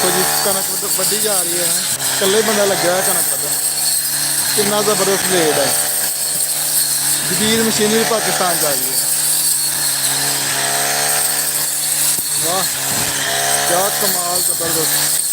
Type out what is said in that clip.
देखो जी कनक वड्डी जा रही है, कल्ले बंदा लगे हुआ कनक वड्डन। कितना जबरदस्त रेट है, जदीद मशीनरी पाकिस्तान से आई है। वाह क्या कमाल, जबरदस्त।